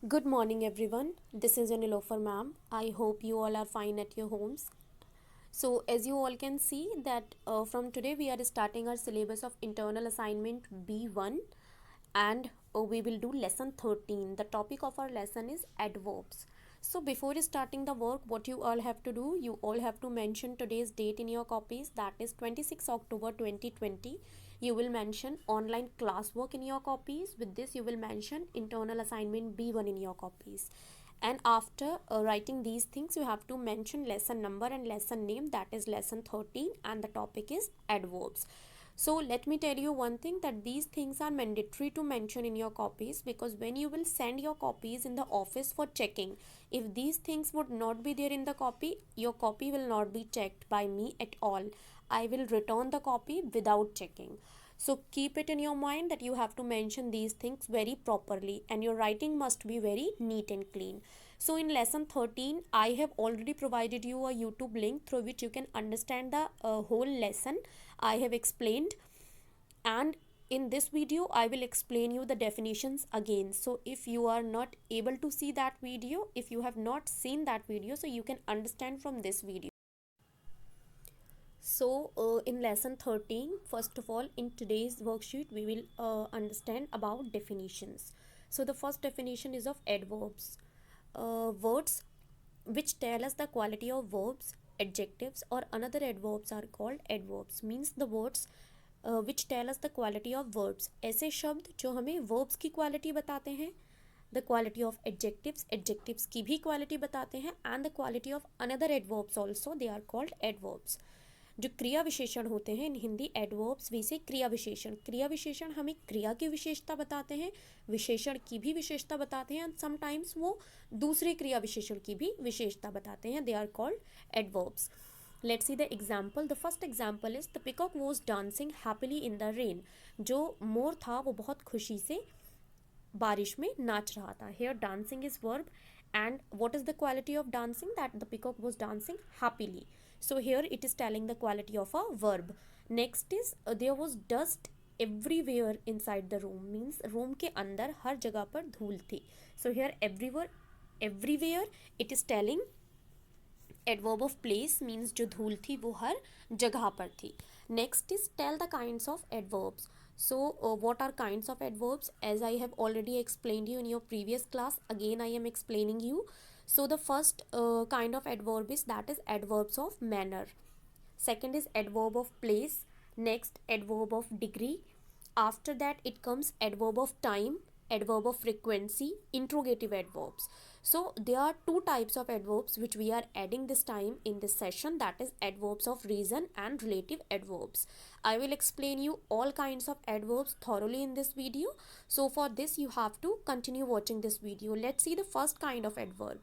Good morning, everyone. This is Anilofer ma'am. I hope you all are fine at your homes. So, as you all can see, that from today we are starting our syllabus of internal assignment B1, and we will do lesson 13. The topic of our lesson is adverbs. So, before starting the work, what you all have to do, you all have to mention today's date in your copies, that is 26 October 2020. You will mention online classwork in your copies. With this, you will mention internal assignment B1 in your copies. And after writing these things, you have to mention lesson number and lesson name, that is lesson 13, and the topic is adverbs. So let me tell you one thing, that these things are mandatory to mention in your copies, because when you will send your copies in the office for checking, if these things would not be there in the copy, your copy will not be checked by me at all. I will return the copy without checking. So keep it in your mind that you have to mention these things very properly, and your writing must be very neat and clean. So in lesson 13, I have already provided you a YouTube link through which you can understand the whole lesson I have explained. And in this video, I will explain you the definitions again. So if you are not able to see that video, if you have not seen that video, so you can understand from this video. So in lesson 13, first of all, in today's worksheet, we will understand about definitions. So the first definition is of adverbs. Words which tell us the quality of verbs, adjectives or another adverbs are called adverbs. Means the words which tell us the quality of verbs. ऐसे शब्द जो हमें verbs की quality बताते हैं, the quality of adjectives, adjectives की भी quality बताते हैं, and the quality of another adverbs also, they are called adverbs. जो क्रिया विशेषण होते हैं इन हिंदी एडवर्ब्स वैसे क्रिया विशेषण, क्रिया विशेषण हमें क्रिया की विशेषता बताते हैं, विशेषण की भी विशेषता बताते हैं, एंड समटाइम्स वो दूसरे क्रिया विशेषण की भी विशेषता बताते हैं. They are called adverbs. Let's see the example. The first example is the peacock was dancing happily in the rain. जो मोर था वो बहुत खुशी से बारिश में नाच रहा था. Here dancing is verb, and what is the quality of dancing? That the peacock was dancing happily. So here it is telling the quality of a verb. Next is there was dust everywhere inside the room. Means room के अंदर हर जगह पर धूल थी. So here everywhere it is telling adverb of place, means जो धूल थी वो हर जगह पर थी. Next is tell the kinds of adverbs. So what are kinds of adverbs? As I have already explained you in your previous class, again I am explaining you. So the first kind of adverb is, that is adverbs of manner. Second is adverb of place. Next adverb of degree. After that it comes adverb of time, adverb of frequency, interrogative adverbs. So there are two types of adverbs which we are adding this time in this session, that is adverbs of reason and relative adverbs. I will explain you all kinds of adverbs thoroughly in this video. So for this you have to continue watching this video. Let's see the first kind of adverb.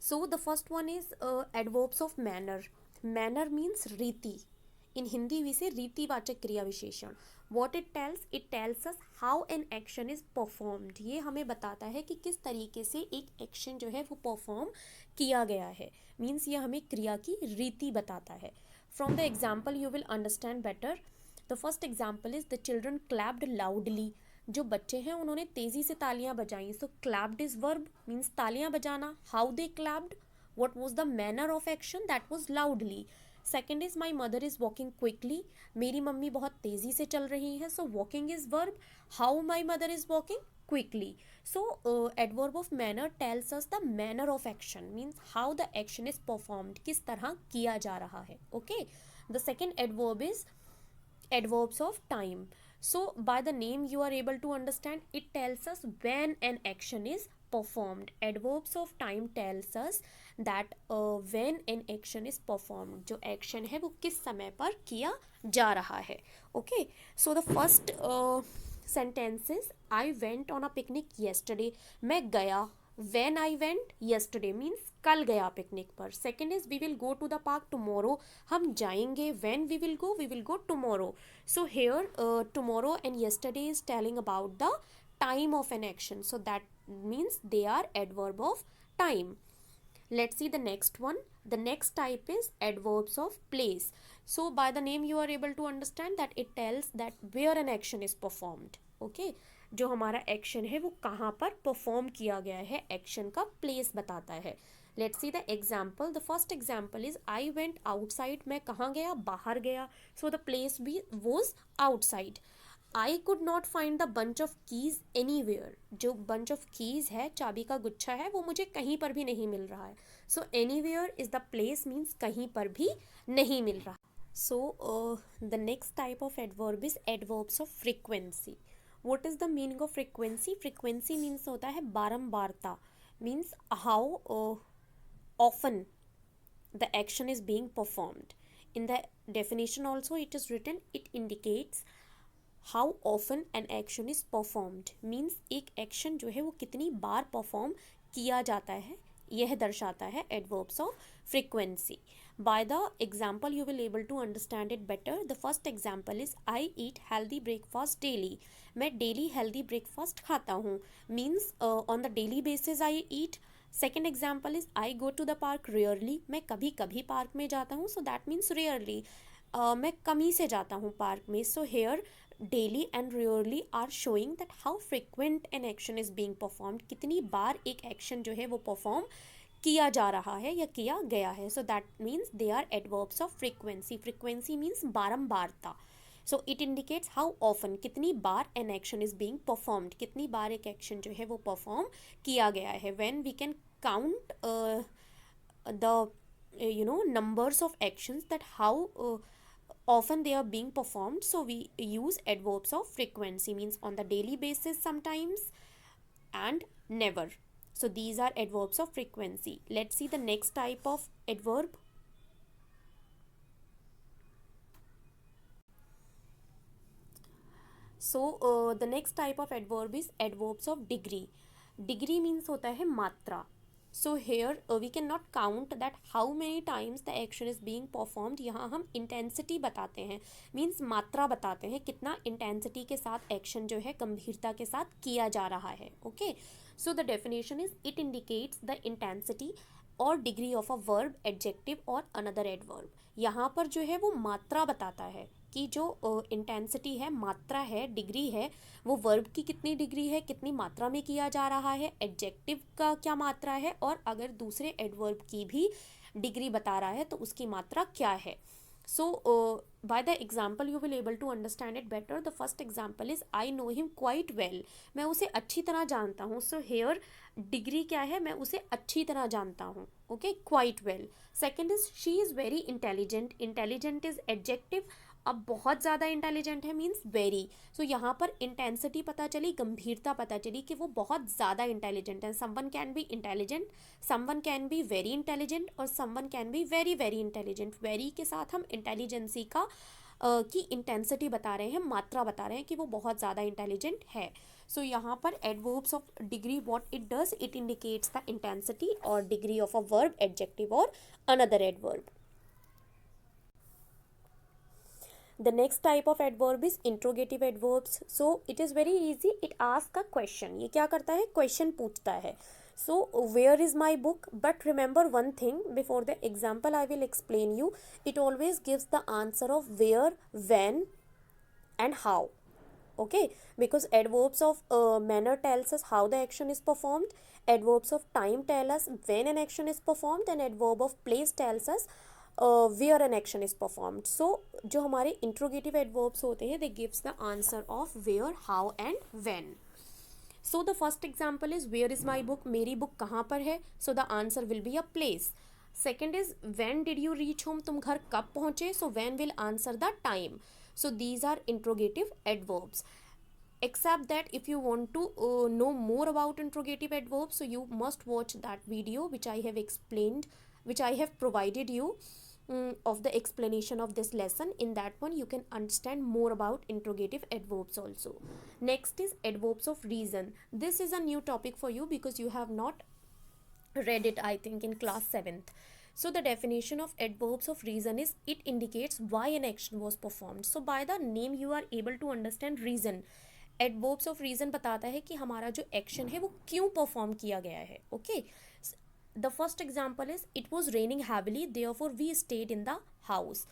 So the first one is adverbs of manner. Manner means रीति. In Hindi we say रीतिवाचक क्रिया विशेषण. What it tells us how an action is performed. ये हमें बताता है कि किस तरीके से एक एक्शन जो है वो परफॉर्म किया गया है. मीन्स ये हमें क्रिया की रीति बताता है. From the example you will understand better. The first example is the children clapped loudly. जो बच्चे हैं उन्होंने तेज़ी से तालियां बजाई. सो क्लैप्ड इज वर्ब, मीन्स तालियां बजाना. How they clapped, what was the manner of action? That was loudly. Second is my mother is walking quickly. मेरी मम्मी बहुत तेज़ी से चल रही है. सो walking is verb. How my mother is walking? Quickly. So adverb of manner tells us the manner of action, means how the action is performed, किस तरह किया जा रहा है. Okay. The second adverb is adverbs of time. So by the name you are able to understand, it tells us when an action is performed. Adverbs of time tells us that when an action is performed, जो action है वो किस समय पर किया जा रहा है. Okay. So the first sentence is I went on a picnic yesterday. मैं गया. When I went yesterday means कल गया पिकनिक पर. Second is we will go to the park tomorrow. हम जाएंगे. When we will go tomorrow. So here tomorrow and yesterday is telling about the time of an action. So that means they are adverb of time. Let's see the next one. The next type is adverbs of place. So by the name you are able to understand that it tells that where an action is performed. Okay, जो हमारा action है वो कहाँ पर perform किया गया है, action का प्लेस बताता है. Let's see the example. The first example is I went outside. मैं कहाँ गया, बाहर गया. सो द प्लेस भी was outside. I could not find the bunch of keys anywhere. जो बंच ऑफ कीज है, चाबी का गुच्छा है, वो मुझे कहीं पर भी नहीं मिल रहा है. So anywhere is the place means कहीं पर भी नहीं मिल रहा. So the next type of adverb is adverbs of frequency. What is the meaning of frequency? Frequency means होता है बारंबारता. Means how often the action is being performed. In the definition also it is written, it indicates how often an action is performed. means एक action जो है वो कितनी बार perform किया जाता है, यह दर्शाता है adverbs of frequency. By the example you will able to understand it better. The first example is I eat healthy breakfast daily. मैं daily healthy breakfast खाता हूँ. means on the daily basis I eat. Second example is I go to the park rarely. मैं कभी कभी park में जाता हूँ. So that means rarely. मैं कम ही से जाता हूँ पार्क में. So here daily and rarely are showing that how frequent an action is being performed. कितनी बार एक एक्शन जो है वो परफॉर्म किया जा रहा है या किया गया है. So that means they are adverbs of frequency. Frequency means बारंबारता. So it indicates how often, कितनी बार an action is being performed, कितनी बार एक एक्शन जो है वो परफॉर्म किया गया है. When we can count the numbers of actions, that how often they are being performed. So we use adverbs of frequency, means on the daily basis, sometimes, and never. So these are adverbs of frequency. Let's see the next type of adverb. So the next type of adverb is adverbs of degree. Degree means होता है मात्रा. So here we can not count that how many times the action is being performed. यहाँ हम intensity बताते हैं, means मात्रा बताते हैं, कितना इंटेंसिटी के साथ एक्शन जो है गंभीरता के साथ किया जा रहा है. Okay, so the definition is it indicates the intensity और degree of a verb, adjective और अनदर एडवर्ब. यहाँ पर जो है वो मात्रा बताता है कि जो इंटेंसिटी है, मात्रा है, डिग्री है, वो वर्ब की कितनी डिग्री है, कितनी मात्रा में किया जा रहा है, एडजेक्टिव का क्या मात्रा है, और अगर दूसरे एडवर्ब की भी डिग्री बता रहा है तो उसकी मात्रा क्या है. So by the example you will able to understand it better. The first example is I know him quite well. मैं उसे अच्छी तरह जानता हूँ. सो हेयर डिग्री क्या है, मैं उसे अच्छी तरह जानता हूँ. Okay, quite well. Second is she is very intelligent. Intelligent is adjective. अब बहुत ज़्यादा इंटेलिजेंट है मीन्स वेरी. सो यहाँ पर इंटेंसिटी पता चली, गंभीरता पता चली कि वो बहुत ज़्यादा इंटेलिजेंट है. Someone can be intelligent, someone can be very intelligent, और someone can be very very intelligent. Very के साथ हम इंटेलिजेंसी का की इंटेंसिटी बता रहे हैं, मात्रा बता रहे हैं कि वो बहुत ज़्यादा इंटेलिजेंट है. सो यहाँ पर adverbs of degree what it does, it indicates the intensity और degree of a verb, adjective और another adverb. The next type of adverb is interrogative adverbs. So it is very easy. It asks a question. ये क्या करता है, question पूछता है. So where is my book? But remember one thing, before the example I will explain you. It always gives the answer of where, when, and how. Okay, because adverbs of manner tells us how the action is performed. Adverbs of time tell us when an action is performed, and adverb of place tells us where an action is performed. So जो हमारे interrogative adverbs होते हैं, they gives the answer of where, how and when. So the first example is where is my book. मेरी book कहाँ पर है. So the answer will be a place. Second is when did you reach home. तुम घर कब पहुँचे. So when will answer the time. So these are interrogative adverbs. Except that if you want to know more about interrogative adverbs, so you must watch that video which I have explained, which I have provided you of the explanation of this lesson. In that one you can understand more about interrogative adverbs also. Next is adverbs of reason. This is a new topic for you because you have not read it, I think, in class 7th. So the definition of adverbs of reason is it indicates why an action was performed. So by the name you are able to understand reason. Adverbs of reason बताता है कि हमारा जो action है वो क्यों perform किया गया है. Okay, the first example is it was raining heavily therefore we stayed in the house.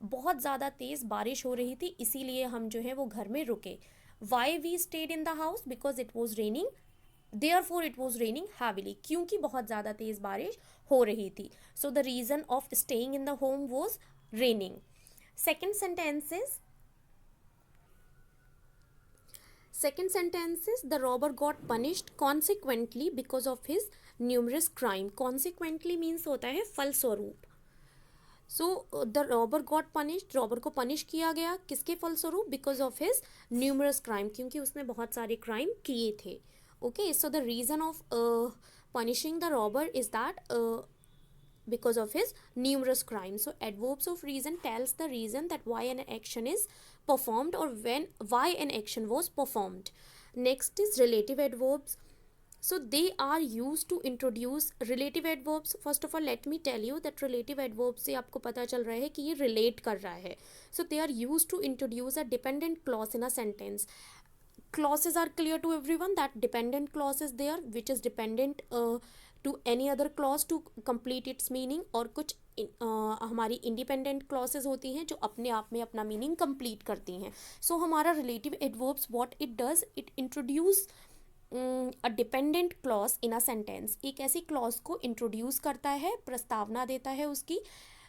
बहुत ज़्यादा तेज़ बारिश हो रही थी, इसीलिए हम जो है वो घर में रुके. Why we stayed in the house? Because it was raining, therefore it was raining heavily, क्योंकि बहुत ज़्यादा तेज़ बारिश हो रही थी. So the reason of staying in the home was raining. Second sentence is Second sentence is the robber got punished consequently because of his numerous crime. Consequently means होता है फलस्वरूप. So the robber got punished, robber को punish किया गया किसके फलस्वरूप? Because of his numerous crime, क्योंकि उसने बहुत सारे क्राइम किए थे. Okay, so the reason of punishing the robber is that because of his numerous crimes. So adverbs of reason tells the reason that why an action is performed or when why an action was performed. Next is relative adverbs. So they are used to introduce relative adverbs. First of all, let me tell you that relative adverbs से आपको पता चल रहा है कि ये relate कर रहा है. So they are used to introduce a dependent clause in a sentence. Clauses are clear to everyone that dependent clause is there which is dependent to any other clause to complete its meaning. और कुछ हमारी independent clauses होती हैं जो अपने आप में अपना मीनिंग कंप्लीट करती हैं. सो हमारा relative adverbs what it does, it introduce a dependent clause in a sentence. एक ऐसी क्लॉज को इंट्रोड्यूस करता है, प्रस्तावना देता है उसकी,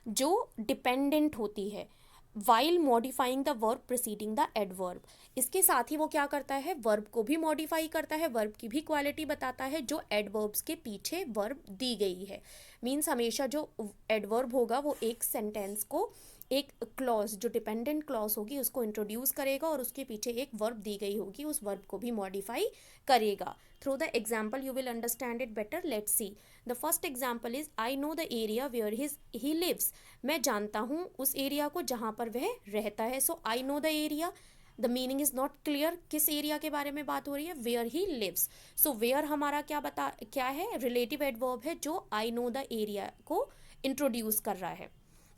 जो डिपेंडेंट होती है while modifying the verb preceding the adverb. इसके साथ ही वो क्या करता है? वर्ब को भी मॉडिफाई करता है, वर्ब की भी क्वालिटी बताता है जो एडवर्ब्स के पीछे वर्ब दी गई है. मीन्स हमेशा जो एडवर्ब होगा वो एक सेंटेंस को, एक क्लॉज जो डिपेंडेंट क्लॉज होगी उसको इंट्रोड्यूस करेगा और उसके पीछे एक वर्ब दी गई होगी, उस वर्ब को भी मॉडिफाई करेगा. Through the example you will understand it better. Let's see. The first example is I know the area where he lives. मैं जानता हूँ उस एरिया को जहाँ पर वह रहता है. So I know the area, the meaning is not clear. किस एरिया के बारे में बात हो रही है? Where he lives. So where हमारा क्या है? रिलेटिव एडवर्ब है जो आई नो द एरिया को इंट्रोड्यूस कर रहा है.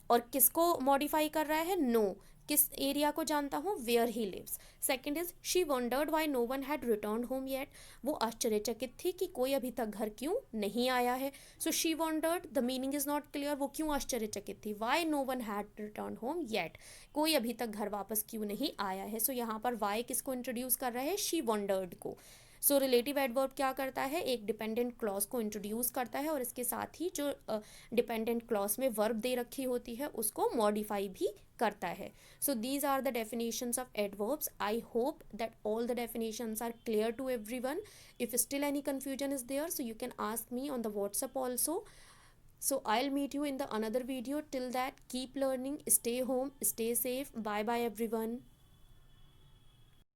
और किसको मॉडिफाई कर रहा है? नो. किस एरिया को जानता हूँ? Where he lives. Second is she wondered why no one had return home yet. वो आश्चर्यचकित थी कि कोई अभी तक घर क्यों नहीं आया है. So she wondered, the meaning is not clear. वो क्यों आश्चर्यचकित थी? Why no one had return home yet, कोई अभी तक घर वापस क्यों नहीं आया है. सो यहाँ पर वाई किसको इंट्रोड्यूस कर रहा है? शी वंडर्ड को. सो रिलेटिव एडवर्ब क्या करता है? एक डिपेंडेंट क्लॉज को इंट्रोड्यूस करता है और इसके साथ ही जो डिपेंडेंट क्लॉज में वर्ब दे रखी होती है उसको मॉडिफाई भी करता है. So these are the definitions of adverbs. I hope that all the definitions are clear to everyone. If still any confusion is there, so you can ask me on the WhatsApp also. So I'll meet you in the another video. Till that, keep learning, stay home, stay safe. Bye bye everyone.